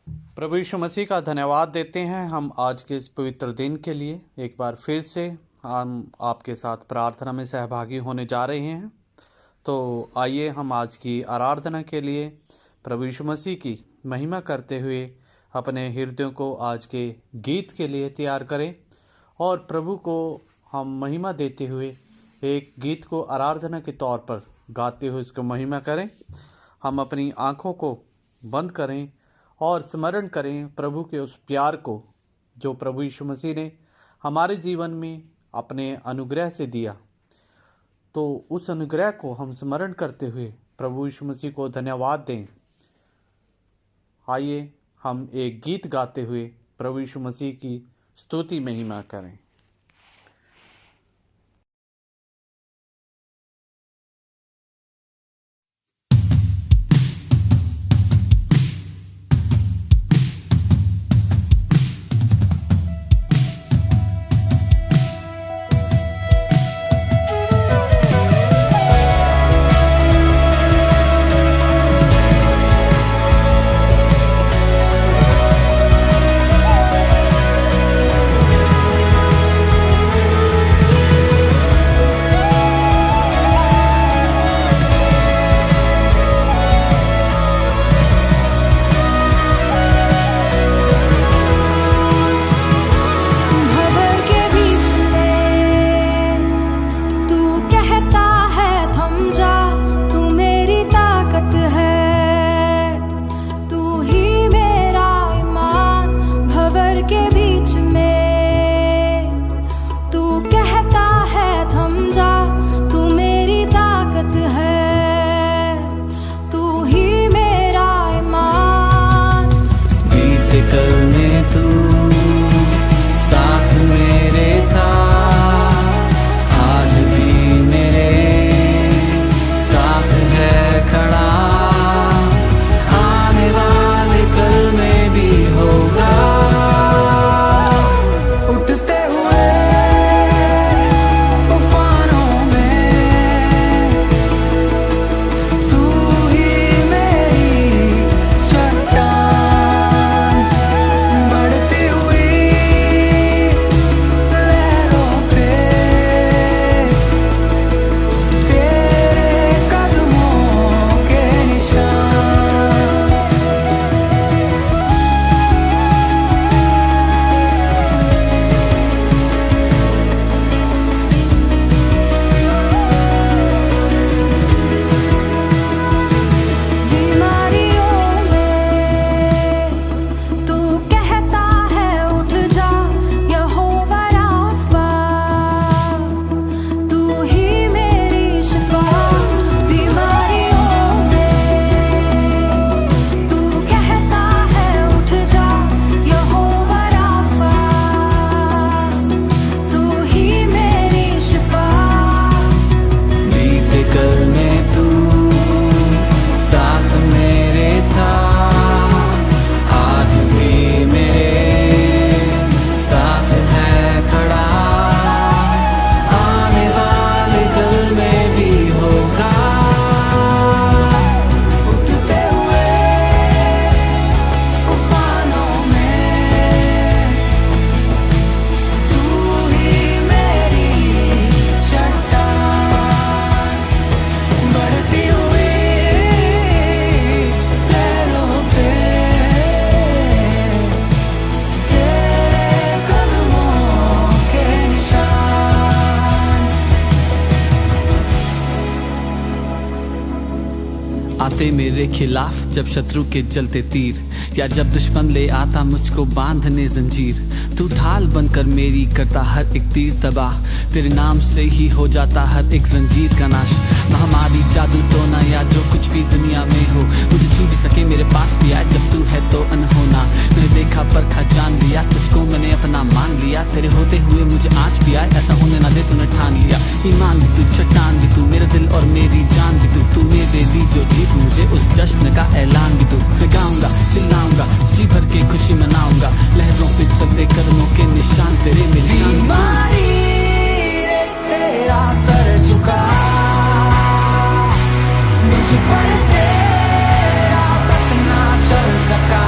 प्रभु यीशु मसीह का धन्यवाद देते हैं हम आज के इस पवित्र दिन के लिए। एक बार फिर से हम आपके साथ प्रार्थना में सहभागी होने जा रहे हैं। तो आइए हम आज की आराधना के लिए प्रभु यीशु मसीह की महिमा करते हुए अपने हृदयों को आज के गीत के लिए तैयार करें और प्रभु को हम महिमा देते हुए एक गीत को आराधना के तौर पर गाते हुए उसको महिमा करें। हम अपनी आँखों को बंद करें और स्मरण करें प्रभु के उस प्यार को जो प्रभु यीशु मसीह ने हमारे जीवन में अपने अनुग्रह से दिया। तो उस अनुग्रह को हम स्मरण करते हुए प्रभु यीशु मसीह को धन्यवाद दें। आइए हम एक गीत गाते हुए प्रभु यीशु मसीह की स्तुति महिमा करें। आते मेरे खिलाफ जब शत्रु के जलते तीर, या जब दुश्मन ले आता मुझको बांधने जंजीर, तू ढाल बनकर मेरी करता हर एक तीर तबाह। तेरे नाम से ही हो जाता हर एक जंजीर का नाश। महामारी, जादू, टोना या जो कुछ भी दुनिया में हो, मुझे छू भी सके मेरे पास भी आए। जब तू है तो अनहोना, मैंने देखा परखा जान लिया, तुझको मैंने अपना मान लिया। तेरे होते हुए मुझे आँच भी आए, ऐसा होने ना दे तूने ठान लिया। ईमान भी तू, चट्टान भी तू, मेरा दिल और मेरी जान भी तू। तूने दे दी जो जीत मुझे, उस जश्न का ऐलान भी तू। मैं गाऊंगा, चिल्लाऊंगा, जी भर के खुशी मनाऊंगा। लहरों पे चलते कदमों के निशान तेरे मेरे शान। बीमारी तेरा सर झुका, मुझ पर तेरा बस ना चल सका।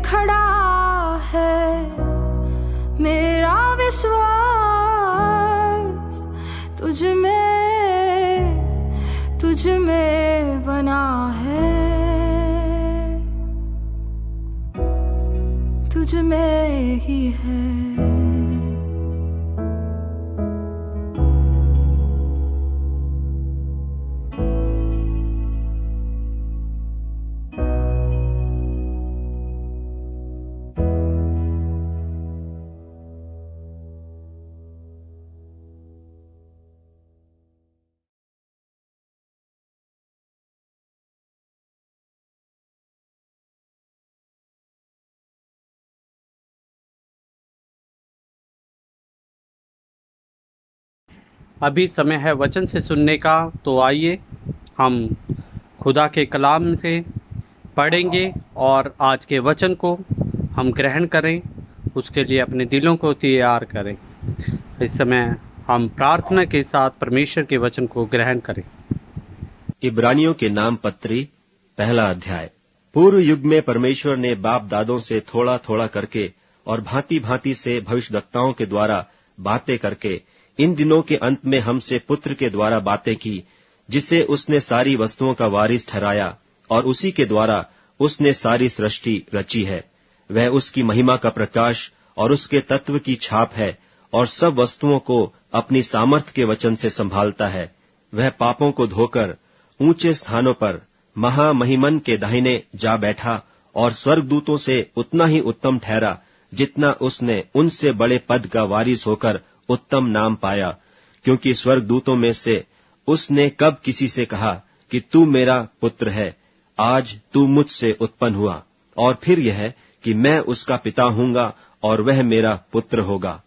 खड़ा है मेरा विश्वास, तुझ में बना है, तुझ में ही है। अभी समय है वचन से सुनने का, तो आइए हम खुदा के कलाम से पढ़ेंगे और आज के वचन को हम ग्रहण करें, उसके लिए अपने दिलों को तैयार करें। इस समय हम प्रार्थना के साथ परमेश्वर के वचन को ग्रहण करें। इब्रानियों के नाम पत्री, पहला अध्याय। पूर्व युग में परमेश्वर ने बाप दादों से थोड़ा थोड़ा करके और भांति भांति से भविष्यद्वक्ताओं के द्वारा बातें करके इन दिनों के अंत में हमसे पुत्र के द्वारा बातें की, जिसे उसने सारी वस्तुओं का वारिस ठहराया और उसी के द्वारा उसने सारी सृष्टि रची है। वह उसकी महिमा का प्रकाश और उसके तत्व की छाप है और सब वस्तुओं को अपनी सामर्थ के वचन से संभालता है। वह पापों को धोकर ऊंचे स्थानों पर महामहिमन के दाहिने जा बैठा और स्वर्गदूतों से उतना ही उत्तम ठहरा जितना उसने उनसे बड़े पद का वारिस होकर उत्तम नाम पाया, क्योंकि स्वर्गदूतों में से उसने कब किसी से कहा कि तू मेरा पुत्र है, आज तू मुझसे उत्पन्न हुआ, और फिर यह कि मैं उसका पिता हूंगा और वह मेरा पुत्र होगा।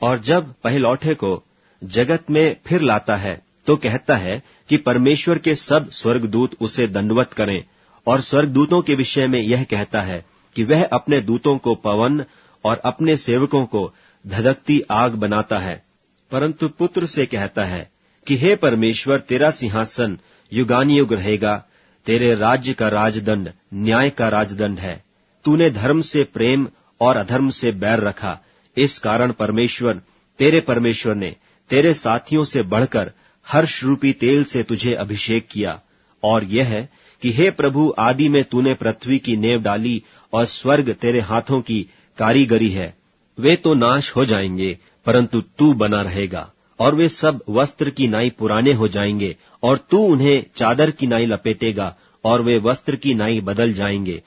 और जब पहिलौठे को जगत में फिर लाता है तो कहता है कि परमेश्वर के सब स्वर्गदूत उसे दंडवत करें, और स्वर्गदूतों के विषय में यह कहता है कि वह अपने दूतों को पवन और अपने सेवकों को धधकती आग बनाता है। परंतु पुत्र से कहता है कि हे परमेश्वर, तेरा सिंहासन युगानुयुग रहेगा, तेरे राज्य का राजदंड न्याय का राजदंड है। तूने धर्म से प्रेम और अधर्म से बैर रखा, इस कारण परमेश्वर तेरे परमेश्वर ने तेरे साथियों से बढ़कर हर्ष रूपी तेल से तुझे अभिषेक किया। और यह है कि हे प्रभु, आदि में तूने पृथ्वी की नेव डाली और स्वर्ग तेरे हाथों की कारीगरी है। वे तो नाश हो जाएंगे, परंतु तू बना रहेगा, और वे सब वस्त्र की नाई पुराने हो जाएंगे, और तू उन्हें चादर की नाई लपेटेगा, और वे वस्त्र की नाई बदल जाएंगे,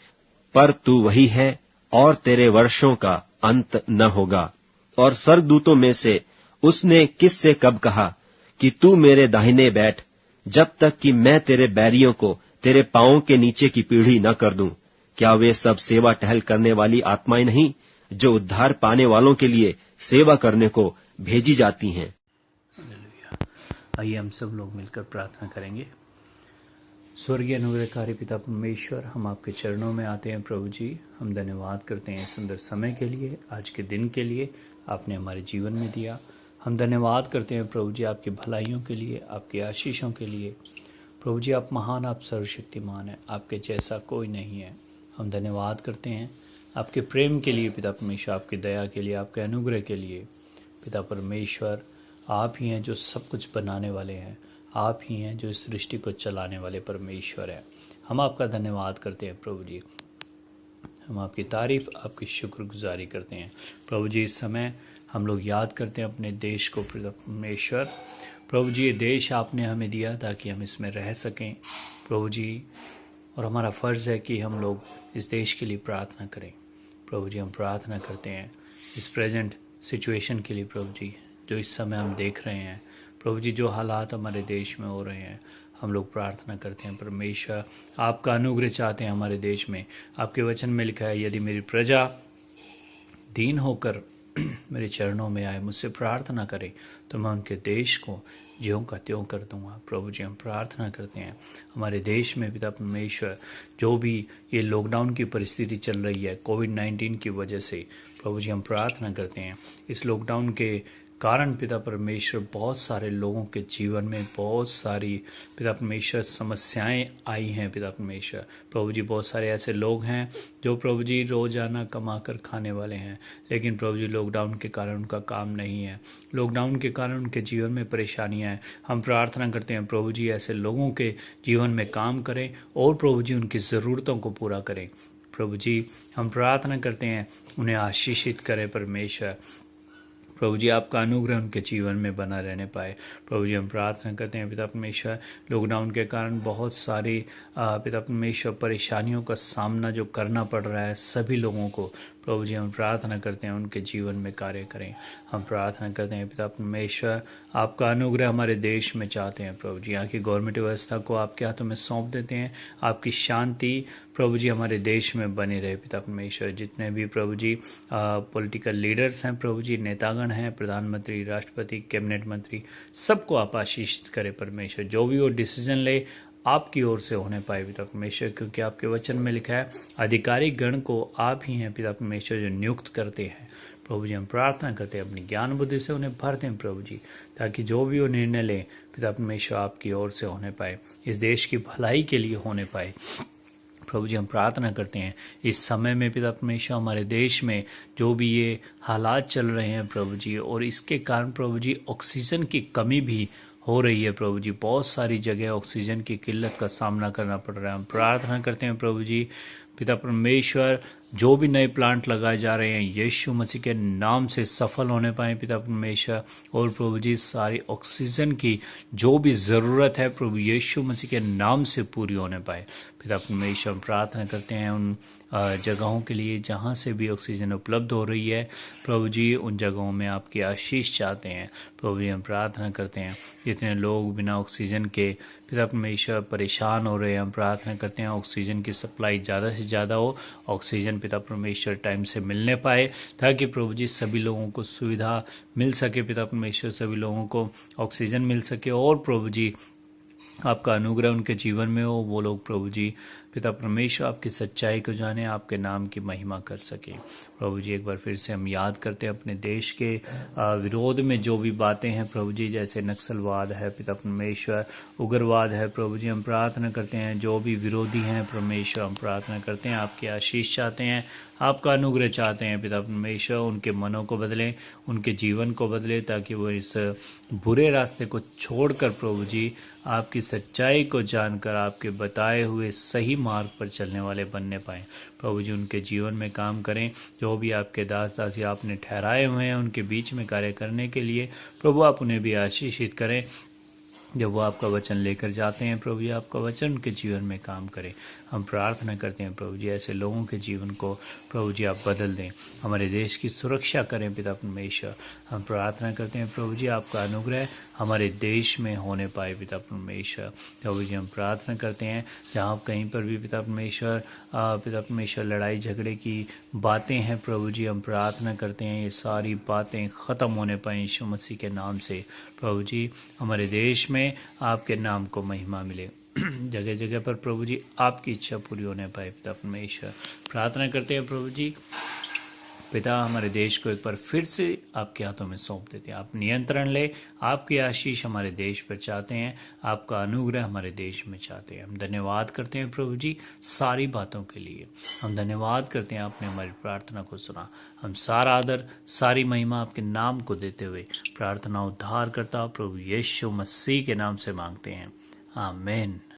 पर तू वही है और तेरे वर्षों का अंत न होगा। और स्वर्गदूतों में से उसने किससे कब कहा कि तू मेरे दाहिने बैठ, जब तक कि मैं तेरे बैरियों को तेरे पांवों के नीचे की पीढ़ी न कर दूं? क्या वे सब सेवा टहल करने वाली आत्माएं नहीं, जो उद्धार पाने वालों के लिए सेवा करने को भेजी जाती हैं? आइए हम सब लोग मिलकर प्रार्थना करेंगे। स्वर्गीय अनुग्रहकारी पिता परमेश्वर, हम आपके चरणों में आते हैं प्रभु जी। हम धन्यवाद करते हैं सुंदर समय के लिए, आज के दिन के लिए आपने हमारे जीवन में दिया। हम धन्यवाद करते हैं प्रभु जी आपकी भलाइयों के लिए, आपकी आशीषों के लिए। प्रभु जी आप महान, आप सर्वशक्तिमान हैं, आपके जैसा कोई नहीं है। हम धन्यवाद करते हैं आपके प्रेम के लिए पिता परमेश्वर, आपकी दया के लिए, आपके अनुग्रह के लिए। पिता परमेश्वर आप ही हैं जो सब कुछ बनाने वाले हैं, आप ही हैं जो इस सृष्टि को चलाने वाले परमेश्वर हैं। हम आपका धन्यवाद करते हैं प्रभु जी, हम आपकी तारीफ, आपकी शुक्रगुजारी करते हैं प्रभु जी। इस समय हम लोग याद करते हैं अपने देश को पिता परमेश्वर। प्रभु जी ये देश आपने हमें दिया ताकि हम इसमें रह सकें प्रभु जी, और हमारा फ़र्ज़ है कि हम लोग इस देश के लिए प्रार्थना करें प्रभु जी। हम प्रार्थना करते हैं इस प्रेजेंट सिचुएशन के लिए प्रभु जी, जो इस समय हम देख रहे हैं प्रभु जी, जो हालात हमारे देश में हो रहे हैं। हम लोग प्रार्थना करते हैं परमेश्वर, आपका अनुग्रह चाहते हैं हमारे देश में। आपके वचन में लिखा है, यदि मेरी प्रजा दीन होकर मेरे चरणों में आए, मुझसे प्रार्थना करे, तो मैं उनके देश को ज्यों का त्यों कर दूंगा प्रभु जी। हम प्रार्थना करते हैं हमारे देश में पिता परमेश्वर, जो भी ये लॉकडाउन की परिस्थिति चल रही है कोविड-19 की वजह से प्रभु जी, हम प्रार्थना करते हैं इस लॉकडाउन के कारण पिता परमेश्वर बहुत सारे लोगों के जीवन में बहुत सारी पिता परमेश्वर समस्याएं आई हैं। पिता परमेश्वर प्रभु जी, बहुत सारे ऐसे लोग हैं जो प्रभु जी रोजाना कमा कर खाने वाले हैं, लेकिन प्रभु जी लॉकडाउन के कारण उनका काम नहीं है। लॉकडाउन के कारण उनके जीवन में परेशानियां हैं। हम प्रार्थना करते हैं प्रभु जी ऐसे लोगों के जीवन में काम करें और प्रभु जी उनकी ज़रूरतों को पूरा करें। प्रभु जी हम प्रार्थना करते हैं उन्हें आशीषित करें परमेश्वर। प्रभु जी आपका अनुग्रह उनके जीवन में बना रहने पाए। प्रभु जी हम प्रार्थना करते हैं पिता परमेश्वर, लॉकडाउन के कारण बहुत सारी पिता परमेश्वर परेशानियों का सामना जो करना पड़ रहा है सभी लोगों को, प्रभु जी हम प्रार्थना करते हैं उनके जीवन में कार्य करें। हम प्रार्थना करते हैं पिता परमेश्वर, आपका अनुग्रह हमारे देश में चाहते हैं। प्रभु जी यहाँ की गवर्नमेंट व्यवस्था को आपके हाथों में सौंप देते हैं। आपकी शांति प्रभु जी हमारे देश में बनी रहे। पिता परमेश्वर जितने भी प्रभु जी पॉलिटिकल लीडर्स हैं, प्रभु जी नेतागण हैं, प्रधानमंत्री, राष्ट्रपति, कैबिनेट मंत्री, सबको आप आशीषित करें परमेश्वर। जो भी वो डिसीजन ले आपकी ओर से होने पाए पिता परमेश्वर, क्योंकि आपके वचन में लिखा है अधिकारी गण को आप ही हैं पिता परमेश्वर जो नियुक्त करते हैं। प्रभु जी हम प्रार्थना करते हैं अपनी ज्ञान बुद्धि से उन्हें भर दें प्रभु जी, ताकि जो भी वो निर्णय लें पिता परमेश्वर आपकी ओर से होने पाए, इस देश की भलाई के लिए होने पाए। प्रभु जी हम प्रार्थना करते हैं इस समय में पिता परमेश्वर हमारे देश में जो भी ये हालात चल रहे हैं प्रभु जी, और इसके कारण प्रभु जी ऑक्सीजन की कमी भी हो रही है प्रभु जी, बहुत सारी जगह ऑक्सीजन की किल्लत का सामना करना पड़ रहा है। हम प्रार्थना करते हैं प्रभु जी पिता परमेश्वर जो भी नए प्लांट लगाए जा रहे हैं यीशु मसीह के नाम से सफल होने पाए पिता परमेश्वर, और प्रभु जी सारी ऑक्सीजन की जो भी ज़रूरत है प्रभु यीशु मसीह के नाम से पूरी होने पाए पिता परमेश्वर। हम प्रार्थना करते हैं उन जगहों के लिए जहाँ से भी ऑक्सीजन उपलब्ध हो रही है प्रभु जी, उन जगहों में आपकी आशीष चाहते हैं प्रभु जी। हम प्रार्थना करते हैं जितने लोग बिना ऑक्सीजन के पिता परमेश्वर परेशान हो रहे हैं, हम प्रार्थना करते हैं ऑक्सीजन की सप्लाई ज़्यादा से ज़्यादा हो, ऑक्सीजन पिता परमेश्वर टाइम से मिलने पाए, ताकि प्रभु जी सभी लोगों को सुविधा मिल सके पिता परमेश्वर, सभी लोगों को ऑक्सीजन मिल सके, और प्रभु जी आपका अनुग्रह उनके जीवन में हो। वो लोग प्रभु जी पिता परमेश्वर आपकी सच्चाई को जाने, आपके नाम की महिमा कर सके। प्रभु जी एक बार फिर से हम याद करते हैं अपने देश के विरोध में जो भी बातें हैं प्रभु जी, जैसे नक्सलवाद है पिता परमेश्वर, उग्रवाद है प्रभु जी, हम प्रार्थना करते हैं जो भी विरोधी हैं परमेश्वर, हम प्रार्थना करते हैं आपकी आशीष चाहते हैं, आपका अनुग्रह चाहते हैं पिता परमेश्वर, उनके मनों को बदलें, उनके जीवन को बदलें, ताकि वो इस बुरे रास्ते को छोड़कर प्रभु जी आपकी सच्चाई को जानकर आपके बताए हुए सही मार्ग पर चलने वाले बनने पाएँ। प्रभु जी उनके जीवन में काम करें, जो भी आपके दास दासी आपने ठहराए हुए हैं उनके बीच में कार्य करने के लिए प्रभु आप उन्हें भी आशीषित करें। जब वो आपका वचन लेकर जाते हैं प्रभु जी, आपका वचन उनके जीवन में काम करे। हम प्रार्थना करते हैं प्रभु जी ऐसे लोगों के जीवन को प्रभु जी आप बदल दें, हमारे देश की सुरक्षा करें पिता परमेश्वर। हम प्रार्थना करते हैं प्रभु जी आपका अनुग्रह हमारे देश में होने पाए पिता परमेश्वर। प्रभु जी हम प्रार्थना करते हैं जहाँ कहीं पर भी पिता परमेश्वर लड़ाई झगड़े की बातें हैं प्रभु जी, हम प्रार्थना करते हैं ये सारी बातें ख़त्म होने पाए यीशु मसीह के नाम से। प्रभु जी हमारे देश में आपके नाम को महिमा मिले, जगह जगह पर प्रभु जी आपकी इच्छा पूरी होने पाए पिता परमेश्वर। प्रार्थना करते हैं प्रभु जी पिता हमारे देश को एक बार फिर से आपके हाथों में सौंप देते हैं, आप नियंत्रण ले, आपकी आशीष हमारे देश पर चाहते हैं, आपका अनुग्रह हमारे देश में चाहते हैं। हम धन्यवाद करते हैं प्रभु जी सारी बातों के लिए, हम धन्यवाद करते हैं आपने हमारी प्रार्थना को सुना। हम सारा आदर सारी महिमा आपके नाम को देते हुए प्रार्थना उद्धार करता प्रभु यीशु मसीह के नाम से मांगते हैं, आमीन।